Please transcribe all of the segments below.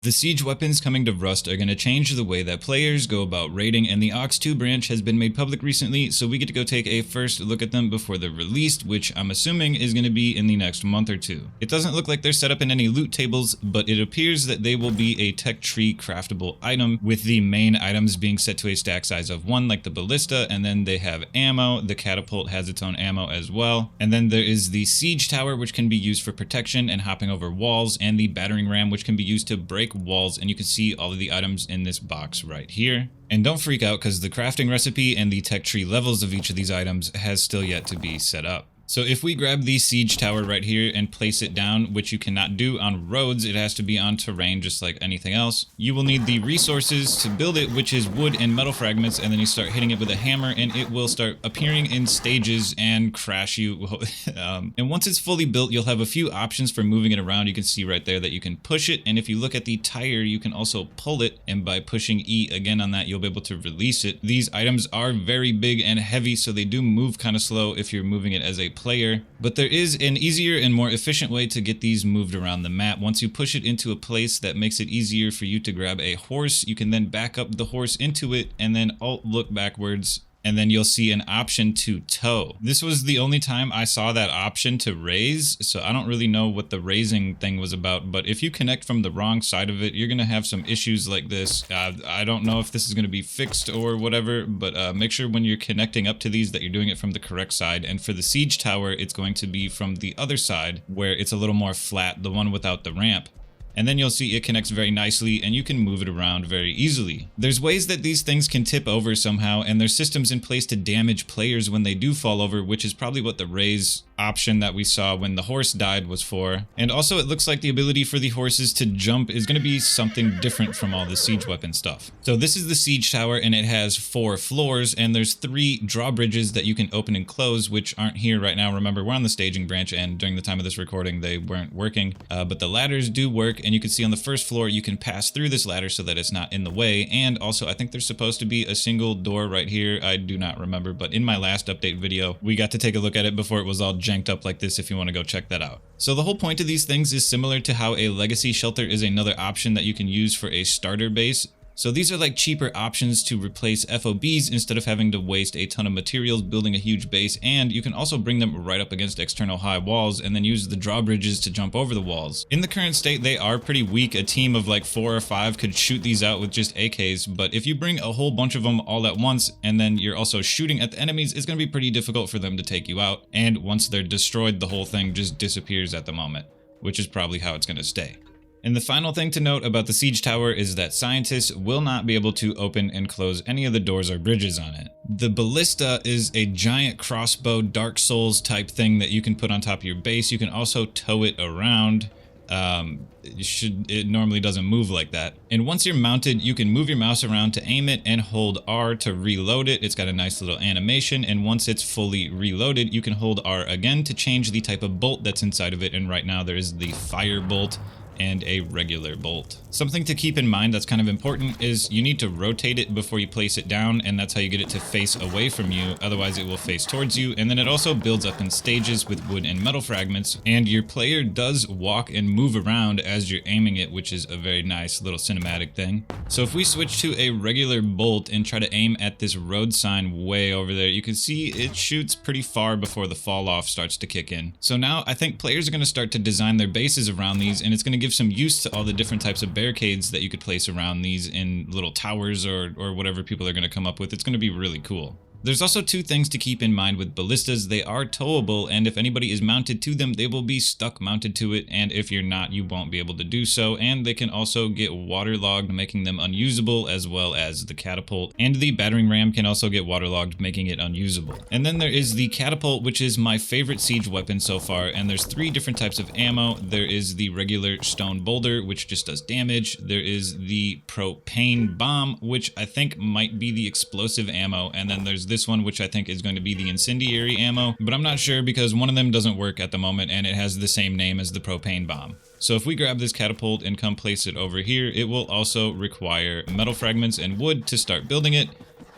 The siege weapons coming to Rust are going to change the way that players go about raiding, and the Ox 2 branch has been made public recently, so we get to go take a first look at them before they're released, which I'm assuming is going to be in the next month or two. It doesn't look like they're set up in any loot tables, but it appears that they will be a tech tree craftable item, with the main items being set to a stack size of 1, like the Ballista, and then they have ammo. The Catapult has its own ammo as well, and then there is the Siege Tower, which can be used for protection and hopping over walls, and the Battering Ram, which can be used to break walls, and you can see all of the items in this box right here. And don't freak out, because the crafting recipe and the tech tree levels of each of these items has still yet to be set up. So if we grab the siege tower right here and place it down, which you cannot do on roads, it has to be on terrain just like anything else, you will need the resources to build it, which is wood and metal fragments, and then you start hitting it with a hammer and it will start appearing in stages and crash you. And once it's fully built, you'll have a few options for moving it around. You can see right there that you can push it, and if you look at the tire, you can also pull it, and by pushing E again on that, you'll be able to release it. These items are very big and heavy, so they do move kind of slow if you're moving it as a player, but there is an easier and more efficient way to get these moved around the map. Once you push it into a place that makes it easier for you to grab a horse, you can then back up the horse into it and then alt look backwards, and then you'll see an option to tow. This was the only time I saw that option to raise, so I don't really know what the raising thing was about, but if you connect from the wrong side of it, you're gonna have some issues like this. I don't know if this is gonna be fixed or whatever, but make sure when you're connecting up to these that you're doing it from the correct side. And for the siege tower, it's going to be from the other side, where it's a little more flat, the one without the ramp. And then you'll see it connects very nicely and you can move it around very easily. There's ways that these things can tip over somehow, and there's systems in place to damage players when they do fall over, which is probably what the raise option that we saw when the horse died was for. And also it looks like the ability for the horses to jump is going to be something different from all the siege weapon stuff. So this is the siege tower, and it has 4 floors, and there's 3 drawbridges that you can open and close, which aren't here right now. Remember, we're on the staging branch, and during the time of this recording they weren't working, but the ladders do work, and you can see on the first floor you can pass through this ladder so that it's not in the way. And also I think there's supposed to be a single door right here. I do not remember, but in my last update video we got to take a look at it before it was all janked up like this, if you want to go check that out. So the whole point of these things is similar to how a legacy shelter is another option that you can use for a starter base. So these are like cheaper options to replace FOBs instead of having to waste a ton of materials building a huge base, and you can also bring them right up against external high walls and then use the drawbridges to jump over the walls. In the current state, they are pretty weak. A team of like 4 or 5 could shoot these out with just AKs, but if you bring a whole bunch of them all at once and then you're also shooting at the enemies, it's going to be pretty difficult for them to take you out, and once they're destroyed, the whole thing just disappears at the moment, which is probably how it's going to stay. And the final thing to note about the siege tower is that scientists will not be able to open and close any of the doors or bridges on it. The Ballista is a giant crossbow Dark Souls type thing that you can put on top of your base. You can also tow it around. It normally doesn't move like that. And once you're mounted, you can move your mouse around to aim it and hold R to reload it. It's got a nice little animation, and once it's fully reloaded, you can hold R again to change the type of bolt that's inside of it. And right now there is the fire bolt and a regular bolt. Something to keep in mind that's kind of important is you need to rotate it before you place it down, and that's how you get it to face away from you, otherwise it will face towards you. And then it also builds up in stages with wood and metal fragments, and your player does walk and move around as you're aiming it, which is a very nice little cinematic thing. So if we switch to a regular bolt and try to aim at this road sign way over there, you can see it shoots pretty far before the fall off starts to kick in. So now I think players are going to start to design their bases around these, and it's going to give some use to all the different types of barricades that you could place around these in little towers or whatever people are going to come up with. It's going to be really cool. There's also 2 things to keep in mind with ballistas. They are towable, and if anybody is mounted to them, they will be stuck mounted to it, and if you're not, you won't be able to do so. And they can also get waterlogged, making them unusable, as well as the catapult. And the battering ram can also get waterlogged, making it unusable. And then there is the catapult, which is my favorite siege weapon so far, and there's 3 different types of ammo. There is the regular stone boulder, which just does damage. There is the propane bomb, which I think might be the explosive ammo, and then there's this one, which I think is going to be the incendiary ammo, but I'm not sure because one of them doesn't work at the moment and it has the same name as the propane bomb. So if we grab this catapult and come place it over here, it will also require metal fragments and wood to start building it,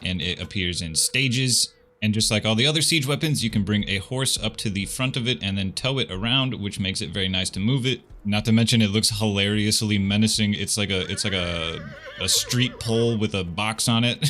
and it appears in stages. And just like all the other siege weapons, you can bring a horse up to the front of it and then tow it around, which makes it very nice to move it. Not to mention it looks hilariously menacing. It's like a street pole with a box on it.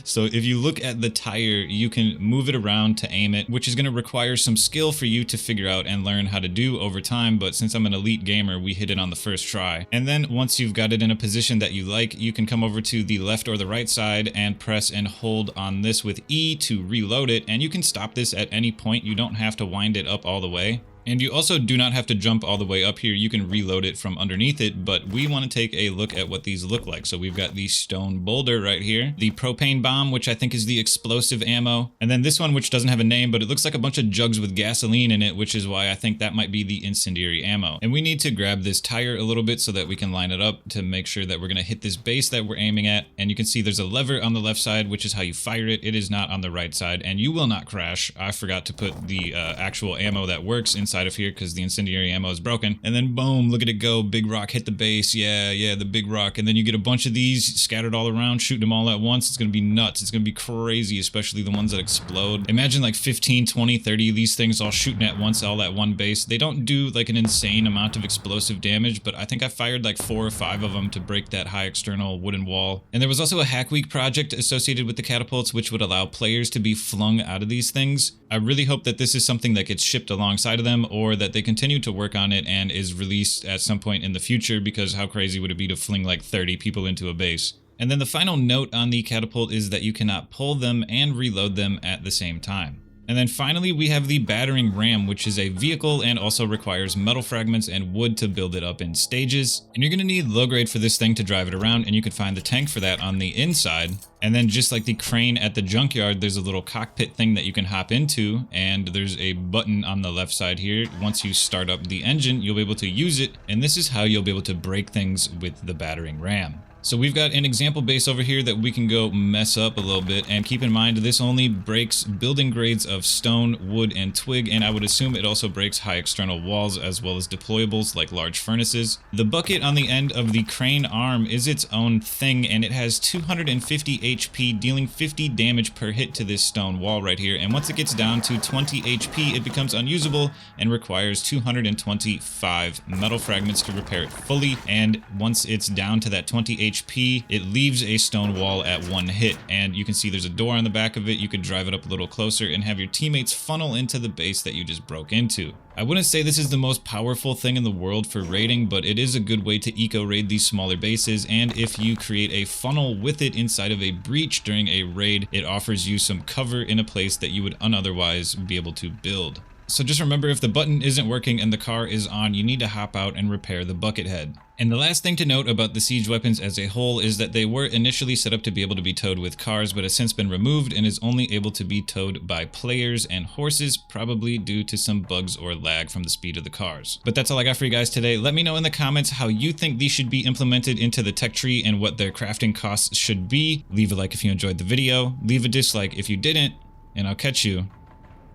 So if you look at the tire, you can move it around to aim it, which is going to require some skill for you to figure out and learn how to do over time. But since I'm an elite gamer, we hit it on the first try. And then once you've got it in a position that you like, you can come over to the left or the right side and press and hold on this with E to reload it. And you can stop this at any point. You don't have to wind it up all the way. And you also do not have to jump all the way up here. You can reload it from underneath it, but we want to take a look at what these look like. So we've got the stone boulder right here, the propane bomb, which I think is the explosive ammo, and then this one, which doesn't have a name, but it looks like a bunch of jugs with gasoline in it, which is why I think that might be the incendiary ammo. And we need to grab this tire a little bit so that we can line it up to make sure that we're going to hit this base that we're aiming at. And you can see there's a lever on the left side, which is how you fire it. It is not on the right side, and you will not crash. I forgot to put the actual ammo that works inside of here because the incendiary ammo is broken. And then boom, look at it go. Big rock hit the base. Yeah, the big rock. And then you get a bunch of these scattered all around, shooting them all at once. It's going to be nuts. It's going to be crazy, especially the ones that explode. Imagine like 15, 20, 30 of these things all shooting at once, all at one base. They don't do like an insane amount of explosive damage, but I think I fired like 4 or 5 of them to break that high external wooden wall. And there was also a Hack Week project associated with the catapults, which would allow players to be flung out of these things. I really hope that this is something that gets shipped alongside of them, or that they continue to work on it and is released at some point in the future, because how crazy would it be to fling like 30 people into a base? And then the final note on the catapult is that you cannot pull them and reload them at the same time. And then finally, we have the Battering Ram, which is a vehicle and also requires metal fragments and wood to build it up in stages. And you're going to need low grade for this thing to drive it around, and you can find the tank for that on the inside. And then just like the crane at the junkyard, there's a little cockpit thing that you can hop into, and there's a button on the left side here. Once you start up the engine, you'll be able to use it, and this is how you'll be able to break things with the Battering Ram. So we've got an example base over here that we can go mess up a little bit, and keep in mind this only breaks building grades of stone, wood, and twig, and I would assume it also breaks high external walls as well as deployables like large furnaces. The bucket on the end of the crane arm is its own thing, and it has 250 HP, dealing 50 damage per hit to this stone wall right here, and once it gets down to 20 HP, it becomes unusable and requires 225 metal fragments to repair it fully, and once it's down to that 20 HP, it leaves a stone wall at 1 hit, and you can see there's a door on the back of it. You could drive it up a little closer and have your teammates funnel into the base that you just broke into. I wouldn't say this is the most powerful thing in the world for raiding, but it is a good way to eco-raid these smaller bases, and if you create a funnel with it inside of a breach during a raid, it offers you some cover in a place that you would otherwise be able to build. So just remember, if the button isn't working and the car is on, you need to hop out and repair the bucket head. And the last thing to note about the siege weapons as a whole is that they were initially set up to be able to be towed with cars, but has since been removed and is only able to be towed by players and horses, probably due to some bugs or lag from the speed of the cars. But that's all I got for you guys today. Let me know in the comments how you think these should be implemented into the tech tree and what their crafting costs should be. Leave a like if you enjoyed the video, leave a dislike if you didn't, and I'll catch you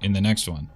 in the next one.